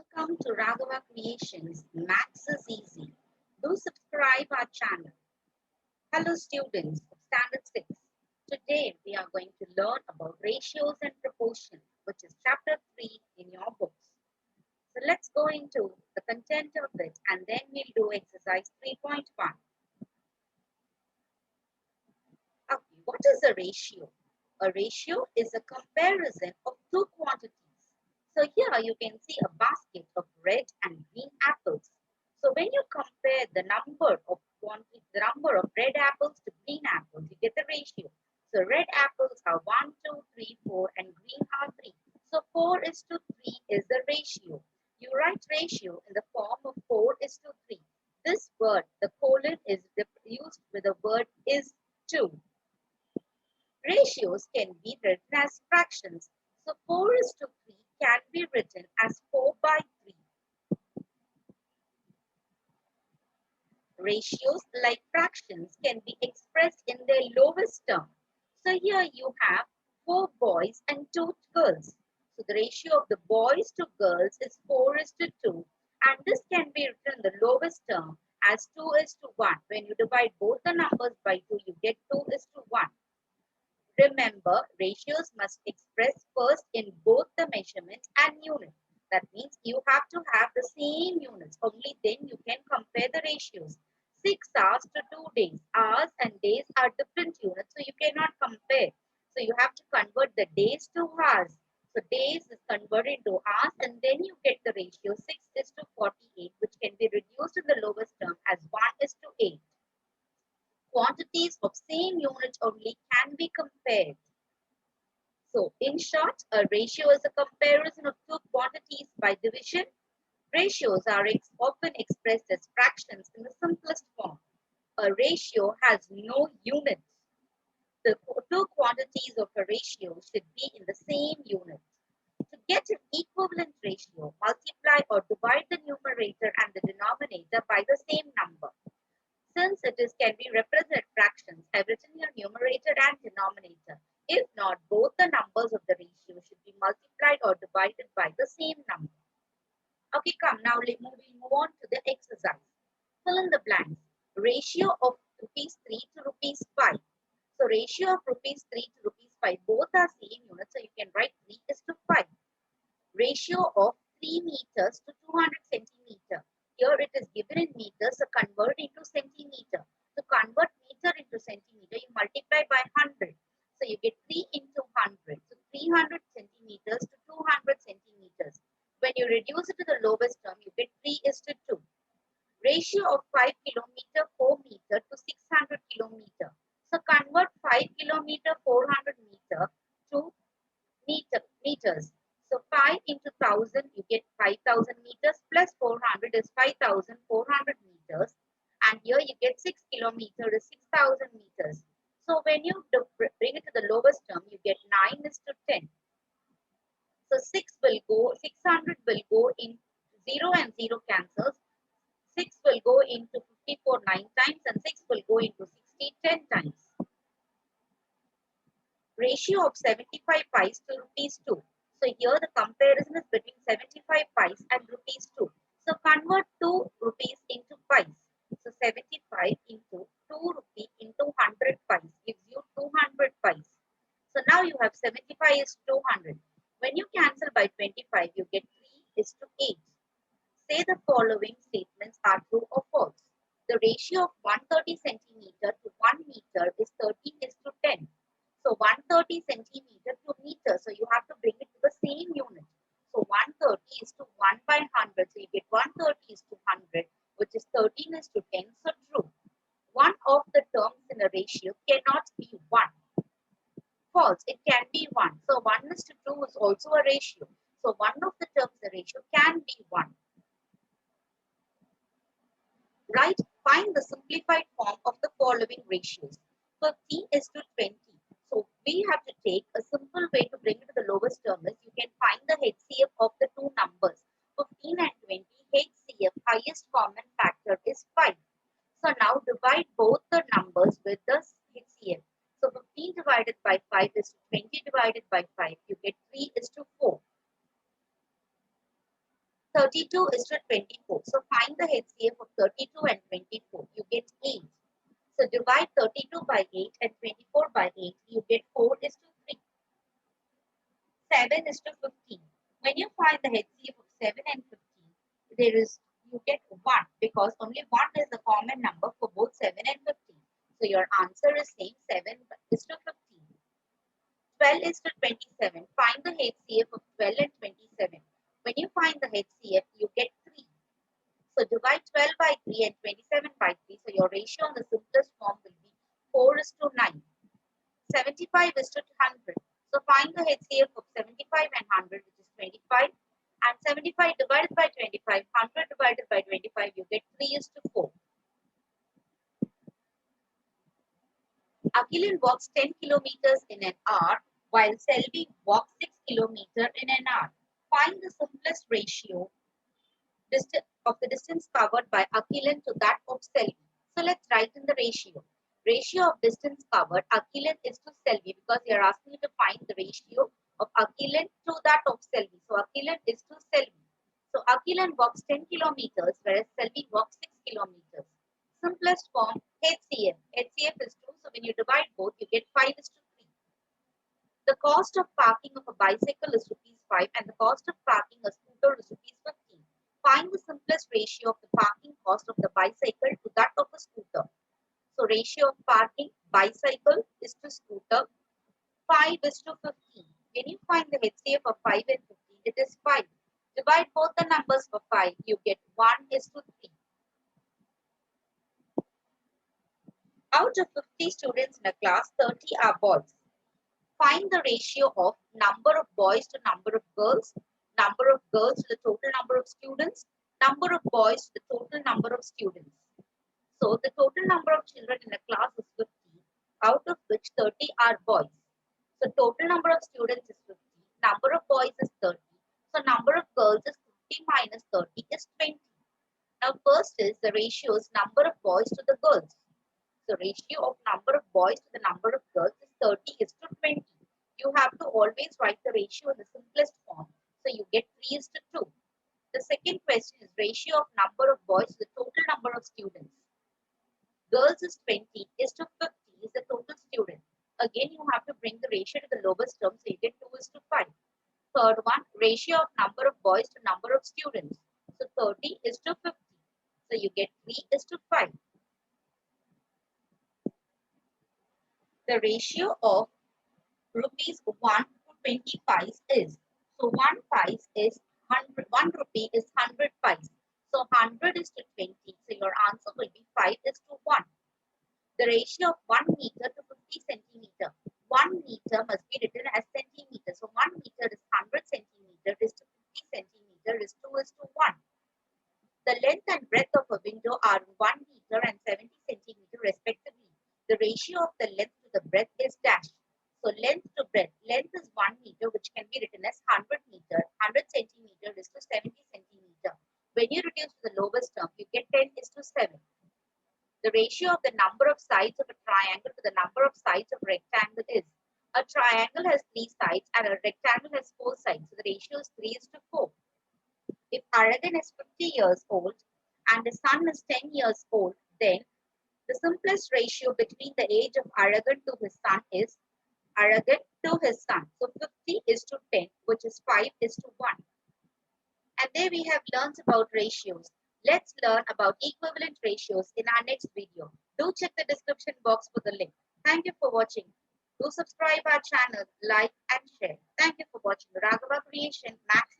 Welcome to Raghava Creations. Maths is easy. Do subscribe our channel. Hello students of Standard 6. Today we are going to learn about ratios and proportions, which is chapter 3 in your books. So let's go into the content of it and then we'll do exercise 3.1. Okay, what is a ratio? A ratio is a comparison of two quantities. So here you can see a basket of red and green apples. So when you compare the number of red apples to green apples, you get the ratio. So red apples are 1, 2, 3, 4 and green are 3. So 4:3 is the ratio. You write ratio in the form of 4:3. This word, the colon, is used with the word is to. Ratios can be written as fractions. So 4:3 can be written as 4/3. Ratios, like fractions, can be expressed in their lowest term. So here you have 4 boys and 2 girls. So the ratio of the boys to girls is 4:2. And this can be written in the lowest term as 2:1. When you divide both the numbers by 2, you get 2:1. Remember, ratios must express first in both the measurements and units. That means you have to have the same units. Only then you can compare the ratios. 6 hours to 2 days. Hours and days are different units, so you cannot compare. So you have to convert the days to hours. So days is converted into hours and then you get the ratio 6:48, which can be reduced in the lowest term as 1:8. Quantities of same unit only can be compared. So, in short, a ratio is a comparison of two quantities by division. Ratios are often expressed as fractions in the simplest form. A ratio has no units. The two quantities of a ratio should be in the same unit. To get an equivalent ratio, multiply or divide the numerator and the denominator by the same number. Since can be represented fractions, I've written here numerator and denominator. If not, both the numbers of the ratio should be multiplied or divided by the same number. Okay, come now we move on to the exercise. Fill in the blanks. Ratio of ₹3 to ₹5. So ratio of ₹3 to ₹5, both are same units, so you can write 3:5. Ratio of 3 meters to 200 centimeter. Here it is given in meters, so convert into centimeter. To convert meter into centimeter, you multiply by 100. So you get 3 into 100. So 300 centimeters to 200 centimeters. When you reduce it to the lowest term, you get 3:2. Ratio of 5 kilometer, 4 meter to 600 kilometer. So convert 5 kilometer, 400 meter to meters. So 5 into 1000, you get 5000 meters plus 400 is 5400 meters. And here you get 6 kilometers is 6000 meters. So when you bring it to the lowest term, you get 9:10. So 600 will go in 0 and 0 cancels. 6 will go into 54 9 times and 6 will go into 60 10 times. Ratio of 75 pies to ₹2. So here the comparison is between 75 pies and ₹2. So convert 2 rupees into pies. So 75 into 2 rupee into 100 pies gives you 200 pies. So now you have 75 is 200. When you cancel by 25, you get 3:8. Say the following statements are true or false. The ratio of 130 centimeter to 1 meter is 13:10. So 130 centimeter to meter. So you have to bring it to the same unit. So 130 is to 1 by 100. So you get 130 is to 100, which is 13:10. So true. One of the terms in a ratio cannot be 1. False. It can be 1. So 1:2 is also a ratio. So one of the terms in a ratio can be 1. Right? Find the simplified form of the following ratios. 15:20. So we have to take a simple way to bring it to the lowest term is you can find the HCF of the two numbers. 15 and 20, HCF, highest common factor is 5. So now divide both the numbers with the HCF. So 15 divided by 5 is 20 divided by 5. You get 3:4. 32 is to 24. So find the HCF of 32 and 24. You get 8. So divide 32 by 8 and 24 by 8. You get 4 is to 3. 7 is to 15. When you find the HCF of 7 and 15, you get 1 because only 1 is the common number for both 7 and 15. So your answer is same, 7 is to 15. 12 is to 27. Find the HCF of 12 and 27. When you find the HCF, you get 3. So divide 12 by 3 and 27 by 3. So your ratio on the simplest form will be 4 is to 9. 75 is to 100. So find the HCF of 75 and 100, which is 25. And 75 divided by 25, 100 divided by 25, you get 3 is to 4. Akhilin walks 10 kilometers in an hour, while Selvi walks 6 kilometers in an hour. Find the simplest ratio of the distance covered by Akhilin to that of Selvi. So let's write in the ratio. Ratio of distance covered, Akhilin is to Selvi, because they are asking you to find the ratio of Akhilin to that of Selvi. So Akhilin is to Selvi. So Akhilin walks 10 kilometers, whereas Selvi walks 6 kilometers. Simplest form, HCF. HCF is 2, so when you divide both, you get 5 is to 3. The cost of parking of a bicycle is rupees 5 and the cost of parking a scooter is rupees 15. Find the simplest ratio of the parking cost of the bicycle to that of a scooter. So ratio of parking bicycle is to scooter, 5 is to 15. When you find the HCF of 5 and 15, it is 5. Divide both the numbers for 5, you get 1 is to 3. Out of 50 students in a class, 30 are boys. Find the ratio of number of boys to number of girls to the total number of students, number of boys to the total number of students. So the total number of children in a class is 50, out of which 30 are boys. So total number of students is 50, number of boys is 30. So number of girls is 50 minus 30 is 20. Now first is the ratios number of boys to the girls. So ratio of number of boys to the number of girls is 30 is to 20. You have to always write the ratio in the simplest form. So you get 3 is to 2. The second question is ratio of number of boys to the total number of students. Girls is 20 is to 50 is the total student. Again, you have to bring the ratio to the lowest term, so you get 2 is to 5. Third one, ratio of number of boys to number of students. So 30 is to 50. So you get 3 is to 5. The ratio of rupees 1 to 20 pies is, so 1 pies is 100, 1 rupee is 100 pies. So 100 is to 20. So your answer will be 5 is to 1. The ratio of 1 meter to 50 centimeter. 1 meter must be written as centimeter. So 1 meter is 100 centimeter is to 50 centimeter is 2 is to 1. The length and breadth of a window are 1 meter and 70 centimeter respectively. The ratio of the length to the breadth is dash. So length to breadth. Length is 1 meter, which can be written as 100 meter. 100 centimeter is to 70 centimeter. When you reduce to the lowest term, you get 10 is to 7. The ratio of the number of sides of a triangle to the number of sides of a rectangle is, a triangle has 3 sides and a rectangle has 4 sides. So the ratio is 3 is to 4. If Aragon is 50 years old and the son is 10 years old, then the simplest ratio between the age of Aragon to his son is Aragon to his son. So 50 is to 10, which is 5 is to 1. And there we have learned about ratios. Let's learn about equivalent ratios in our next video. Do check the description box for the link. Thank you for watching. Do subscribe our channel, like and share. Thank you for watching Raghava Creation Maths